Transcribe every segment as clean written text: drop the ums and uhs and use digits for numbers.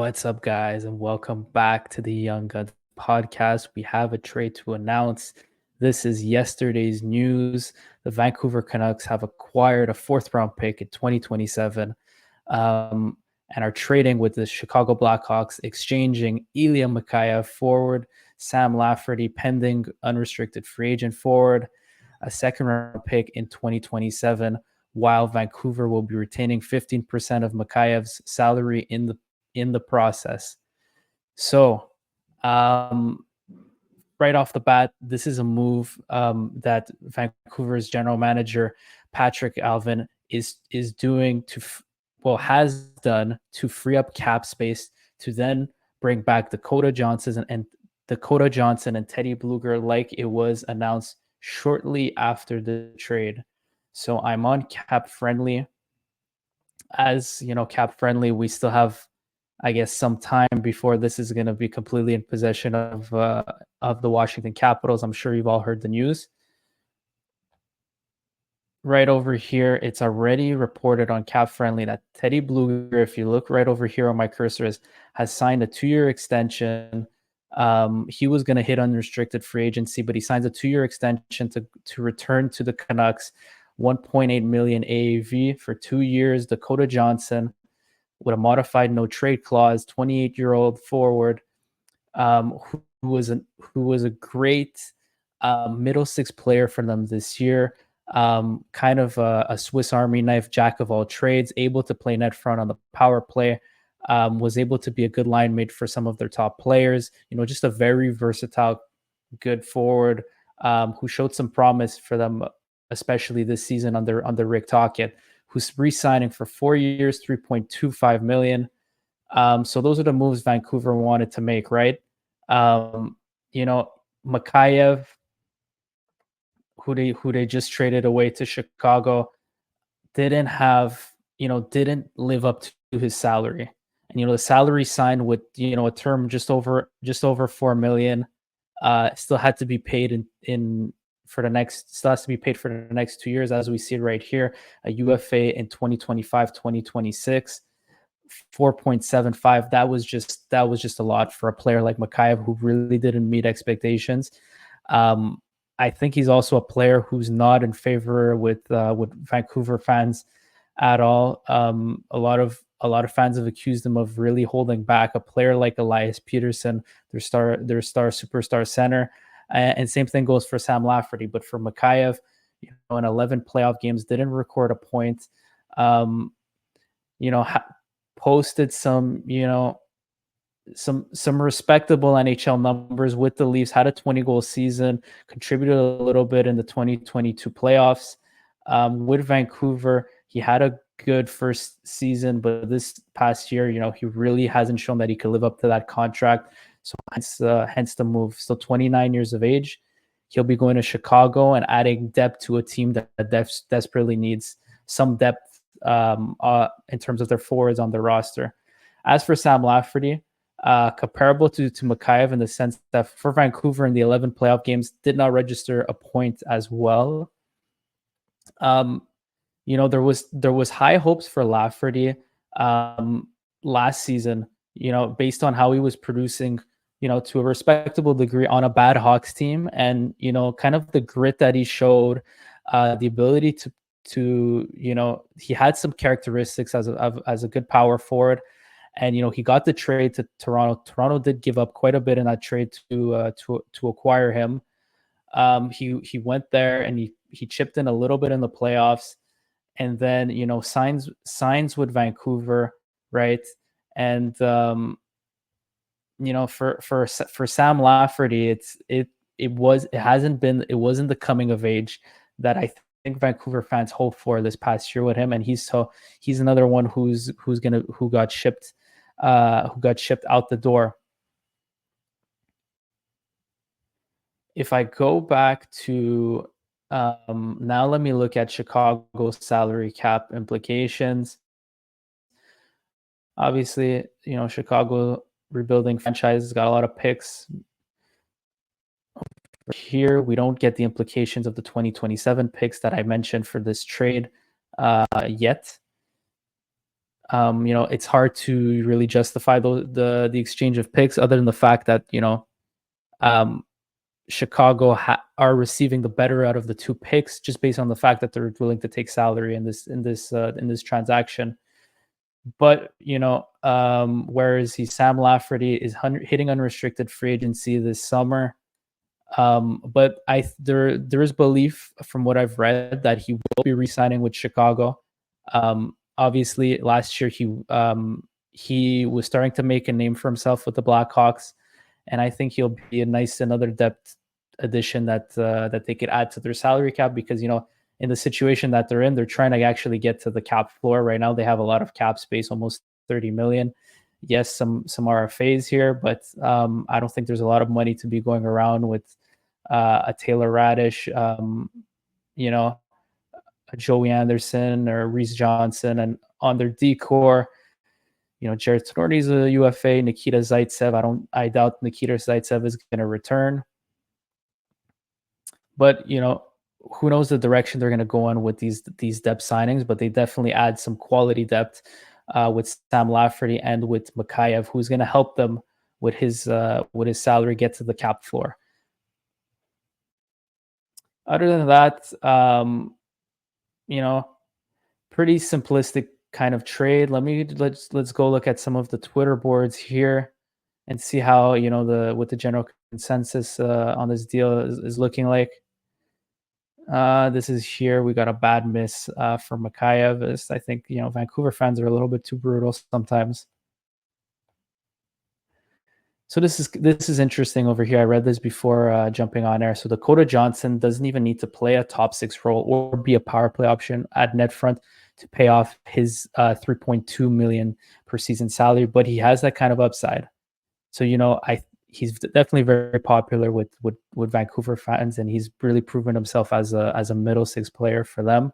What's up, guys, and welcome back to the Young Guns podcast. We have a trade to announce. This is yesterday's news. The Vancouver Canucks have acquired a fourth round pick in 2027 and are trading with the Chicago Blackhawks, exchanging Ilya Mikheyev forward, Sam Lafferty pending unrestricted free agent forward, a second round pick in 2027, while Vancouver will be retaining 15% of Mikheyev's salary in the process. So, right off the bat, this is a move that Vancouver's general manager Patrick Alvin is doing has done to free up cap space to then bring back Dakota Johnson and Teddy Bluger, like it was announced shortly after the trade. So I'm on Cap Friendly. As you know, Cap Friendly, we still have, I guess, some time before this is going to be completely in possession of the Washington Capitals. I'm sure you've all heard the news. Right over here, it's already reported on Cap Friendly that Teddy Bluger, if you look right over here on my cursor, has signed a 2-year extension. He was going to hit unrestricted free agency, but he signs a 2-year extension to return to the Canucks. 1.8 million AAV for 2 years. Dakota Johnson with a modified no trade clause, 28-year-old forward, who was a great middle six player for them this year. Kind of a Swiss Army knife, jack of all trades, able to play net front on the power play. Was able to be a good line mate for some of their top players. Just a very versatile, good forward who showed some promise for them, especially this season under Rick Tocchet, who's re-signing for 4 years, $3.25 million. So those are the moves Vancouver wanted to make, right? Mikheyev, who they just traded away to Chicago, didn't live up to his salary. And the salary signed with a term just over $4 million. Still had to be paid still has to be paid for the next 2 years, as we see it right here. A UFA in 2025, 2026, 4.75. That was just a lot for a player like Mikheyev, who really didn't meet expectations. I think he's also a player who's not in favor with Vancouver fans at all. A lot of fans have accused him of really holding back a player like Elias Peterson, their superstar center. And same thing goes for Sam Lafferty. But for Mikheyev, in 11 playoff games, didn't record a point. Posted some respectable NHL numbers with the Leafs, had a 20-goal season, contributed a little bit in the 2022 playoffs. With Vancouver, he had a good first season, but this past year, he really hasn't shown that he could live up to that contract. So hence the move. Still 29 years of age. He'll be going to Chicago and adding depth to a team that desperately needs some depth in terms of their forwards on the roster. As for Sam Lafferty, comparable to Mikheyev in the sense that for Vancouver in the 11 playoff games, did not register a point as well. There was high hopes for Lafferty last season, based on how he was producing, to a respectable degree on a bad Hawks team, and kind of the grit that he showed, the ability to he had some characteristics as a good power forward. And he got the trade to Toronto. Toronto did give up quite a bit in that trade to acquire him. He went there and he chipped in a little bit in the playoffs, and then signs with Vancouver, right? And for Sam Lafferty, it wasn't the coming of age that I think Vancouver fans hope for this past year with him, and he's another one who got shipped out the door. If I go back to now, let me look at Chicago's salary cap implications. Obviously, Chicago rebuilding franchise has got a lot of picks. Here, we don't get the implications of the 2027 picks that I mentioned for this trade yet. It's hard to really justify the exchange of picks, other than the fact that um, Chicago are receiving the better out of the two picks, just based on the fact that they're willing to take salary in this transaction. But where is he? Sam Lafferty is hitting unrestricted free agency this summer. But there is belief from what I've read that he will be re-signing with Chicago. Obviously, last year he was starting to make a name for himself with the Blackhawks, and I think he'll be a nice another depth addition that they could add to their salary cap, because in the situation that they're in, they're trying to actually get to the cap floor right now. They have a lot of cap space, almost 30 million. Yes, some RFAs here, but I don't think there's a lot of money to be going around with a Taylor Radish, a Joey Anderson or Reese Johnson, and on their decor, Jared Tenorti's a UFA. Nikita Zaitsev, I doubt Nikita Zaitsev is going to return. But who knows the direction they're going to go on with these depth signings? But they definitely add some quality depth with Sam Lafferty and with Mikheyev, who's going to help them with his salary get to the cap floor. Other than that, pretty simplistic kind of trade. Let's go look at some of the Twitter boards here and see how what the general consensus on this deal is looking like. This is here. We got a bad miss for Mikheyev. I think Vancouver fans are a little bit too brutal sometimes. So this is interesting over here. I read this before jumping on air. So Dakota Johnson doesn't even need to play a top six role or be a power play option at net front to pay off his $3.2 million per season salary, but he has that kind of upside. So he's definitely very popular with Vancouver fans, and he's really proven himself as a middle six player for them.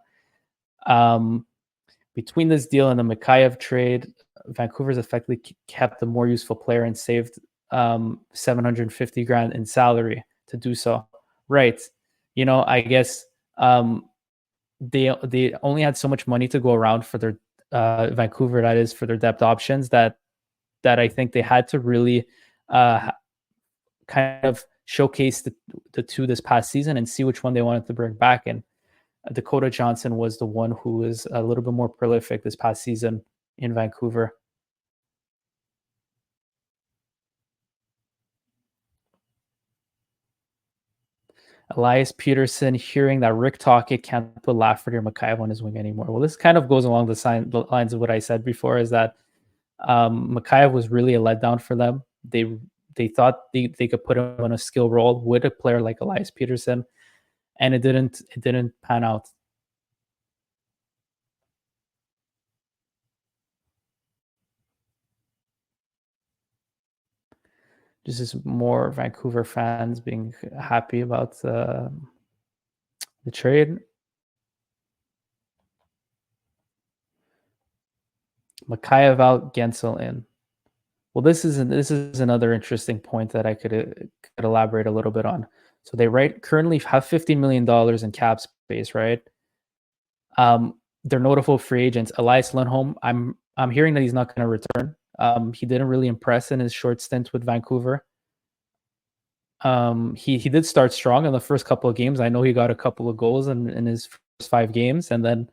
Between this deal and the Mikheyev trade, Vancouver's effectively kept the more useful player and saved $750,000 in salary to do so. Right. I guess they only had so much money to go around for their Vancouver, that is, for their depth options, that I think they had to really kind of showcase the two this past season and see which one they wanted to bring back. And Dakota Johnson was the one who was a little bit more prolific this past season in Vancouver. Elias Peterson hearing that Rick Tocchet can't put Lafferty or Mikheyev on his wing anymore. Well, this kind of goes along the lines of what I said before, is that Mikheyev was really a letdown for them. They thought they could put him on a skill role with a player like Elias Peterson, and it didn't pan out. This is more Vancouver fans being happy about the trade. Mikheyev out, Gensel in. Well, this is another interesting point that I could elaborate a little bit on. So they currently have $15 million in cap space, right? They're notable free agents. Elias Lindholm, I'm hearing that he's not going to return. He didn't really impress in his short stint with Vancouver. He did start strong in the first couple of games. I know he got a couple of goals in his first 5 games, and then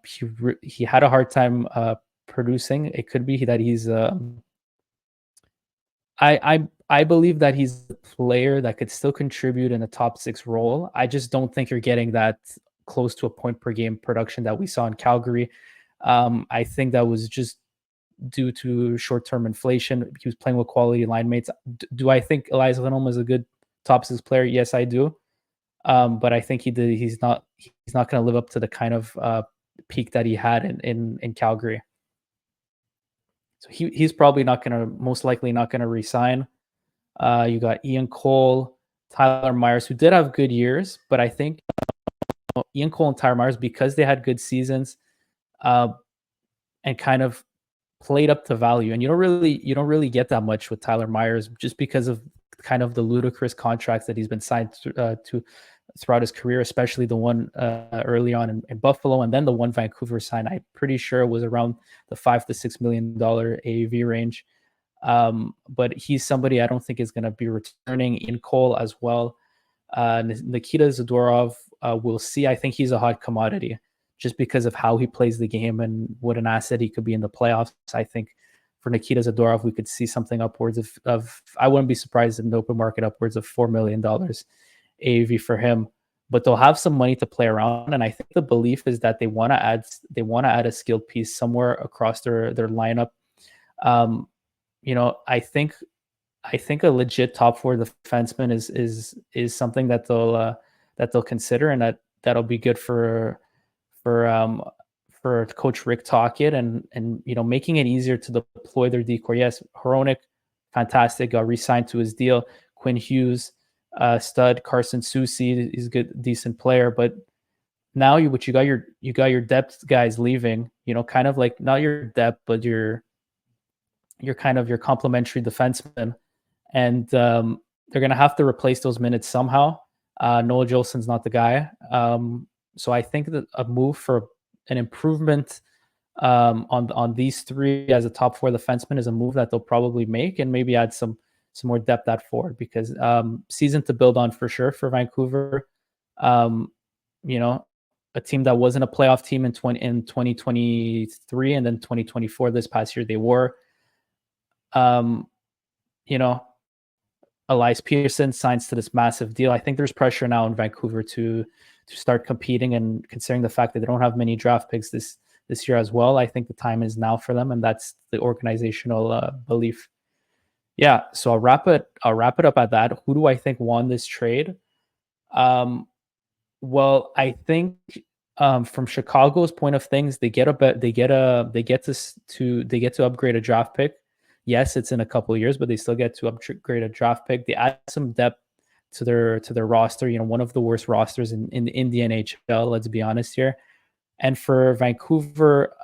he had a hard time producing. It could be that he's I believe that he's a player that could still contribute in a top 6 role. I just don't think you're getting that close to a point per game production that we saw in Calgary. I think that was just due to short-term inflation. He was playing with quality line mates. Do I think Elias Lindholm is a good top 6 player? Yes, I do. But I think he's not going to live up to the kind of peak that he had in Calgary. So he's probably most likely not going to resign. You got Ian Cole, Tyler Myers, who did have good years, but I think Ian Cole and Tyler Myers, because they had good seasons and kind of played up to value, and you don't really get that much with Tyler Myers, just because of kind of the ludicrous contracts that he's been signed to throughout his career, especially the one early on in Buffalo, and then the one Vancouver signed. I'm pretty sure it was around the $5 to $6 million AAV range. But he's somebody I don't think is going to be returning. In Cole as well. Nikita Zadorov, we'll see. I think he's a hot commodity just because of how he plays the game and what an asset he could be in the playoffs. I think for Nikita Zadorov, we could see something upwards of I wouldn't be surprised in the open market upwards of $4 million AAV for him. But they'll have some money to play around, and I think the belief is that they want to add a skilled piece somewhere across their lineup. I think a legit top four defenseman is something that they'll consider, and that'll be good for Coach Rick Tocchet and making it easier to deploy their decor. Yes, Hronek, fantastic, got re-signed to his deal. Quinn Hughes, stud. Carson Soucy is a good, decent player, but now you got your depth guys leaving. Kind of like not your depth, but your kind of your complementary defenseman, and they're gonna have to replace those minutes somehow. Noah Jolson's not the guy, so I think that a move for an improvement on these three as a top four defenseman is a move that they'll probably make, and maybe add some more depth at forward, because season to build on for sure for Vancouver. A team that wasn't a playoff team in 2023 and then 2024 this past year they were. Elias Peterson signs to this massive deal. I think there's pressure now in Vancouver to start competing, and considering the fact that they don't have many draft picks this year as well, I think the time is now for them, and that's the organizational belief. Yeah, so I'll wrap it up at that. Who do I think won this trade? Well, I think from Chicago's point of things, they get to upgrade a draft pick. Yes, it's in a couple of years, but they still get to upgrade a draft pick. They add some depth to their roster. One of the worst rosters in the NHL. Let's be honest here. And for Vancouver,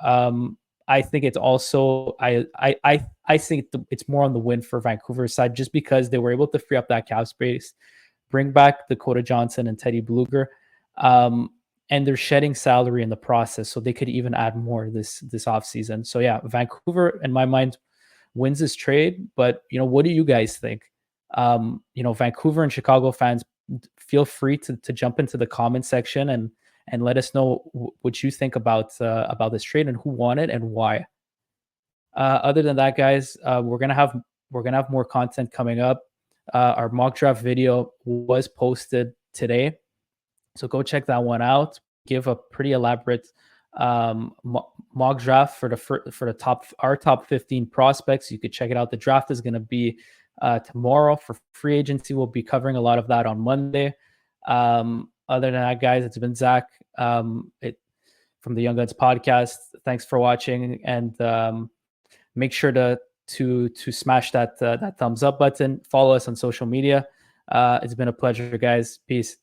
I think it's also I think it's more on the win for Vancouver's side, just because they were able to free up that cap space, bring back Dakota Johnson and Teddy Bluger, and they're shedding salary in the process, so they could even add more this offseason. So yeah, Vancouver, in my mind, wins this trade. But what do you guys think? Vancouver and Chicago fans, feel free to jump into the comment section and let us know what you think about this trade and who won it and why. Other than that, guys, we're gonna have more content coming up. Our mock draft video was posted today, so go check that one out. Give a pretty elaborate mock draft for our top 15 prospects. You could check it out. The draft is going to be tomorrow. For free agency, we'll be covering a lot of that on Monday. Other than that, guys, it's been Zach from the Young Guns podcast. Thanks for watching, and make sure to smash that thumbs up button. Follow us on social media. It's been a pleasure, guys. Peace.